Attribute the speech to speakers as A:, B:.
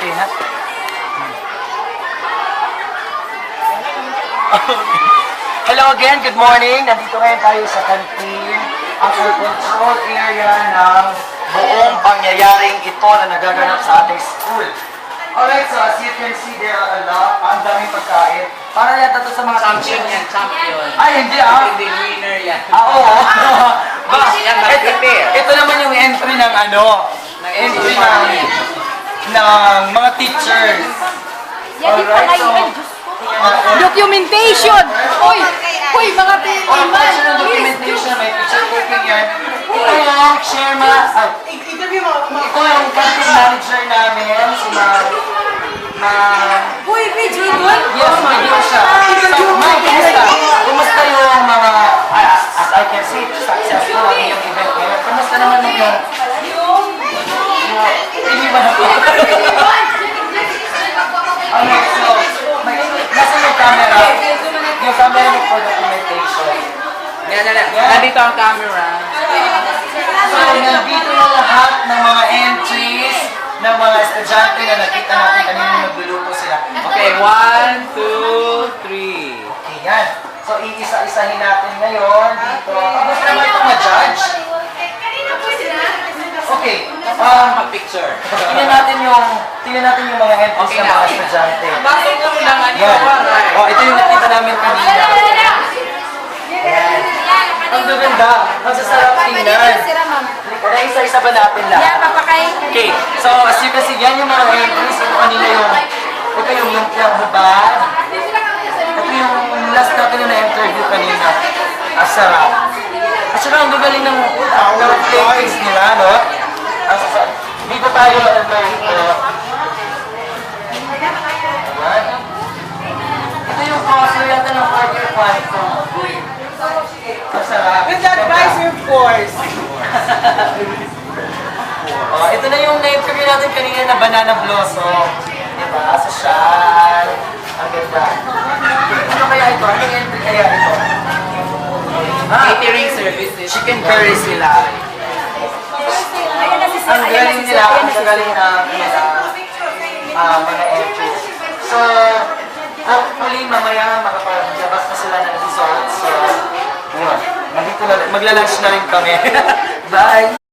A: Okay, ha? Hello again, good morning. Nandito ngayon tayo sa canteen, ang control area ng buong pangyayaring ito na nagaganap sa ating school. Alright, so as you can see, there are a lot, ang daming pagkain. Para yata ito sa mga
B: Champion yan, champion.
A: Ay, hindi ah.
B: Hindi, winner yan.
A: Oo.
B: Yan, mag-prepare.
A: Ito naman yung entry ng ano, entry ng mga teachers.
C: Yan yung pangayon. Documentation! Uy! Uy, mga
A: Oh, question ng documentation, may picture taking yan. Ito yung chairman, ito yung campus manager namin, si
C: Uy, video doon?
A: yes, video siya. So, ma'am, kumusta? Kumusta yung mga, as I can see, successful ang iyong event ngayon. Kumusta naman yung hindi ba na po? Alright, so, nasa yung camera? Yung camera mo for documentation.
B: Yan. Nandito ang camera.
A: So, nandito na lahat ng mga entries ng mga estudyante na nakita natin kanina nagluluto sila.
B: Okay, 1, 2, 3.
A: Okay, yan. So, iisa-isahin natin ngayon dito. Tapos naman itong ma-judge. Okay,
B: Picture.
A: tingnan natin yung mga entries
B: Okay
A: ng
B: na.
A: mga estudyante.
B: Bakit ko lang
A: Yan.
B: right?
A: Oh, ito yung nakita namin kanina. Ayan. Ang gaganda. Masasarap tingnan. Kaya isa-isa ba natin
C: Yan,
A: lahat?
C: papakay.
A: Okay, so as you can see, yan yung mga entries. Ito kanina ito yung lumpiang hubad. Ito yung last natin na na-interview kanina. Sarap. At saka ang gagaling ng playlist nila, no? Dito tayo, ayan. Ito yung course yata ng 4-year kwanto. Masarap.
B: With the advisor force.
A: Oh, ito na yung na-interview natin kanina na banana blossom. Diba? Social. Ang ganda. Ano kaya ito? Anong entry kaya ito?
B: Catering services.
A: Chicken curries nila. Ang galing nila. Ang galing na mga entries. So, hopefully mamaya makapaglabas na sila ng results. So, yun. Maglalunch na rin kami. Bye!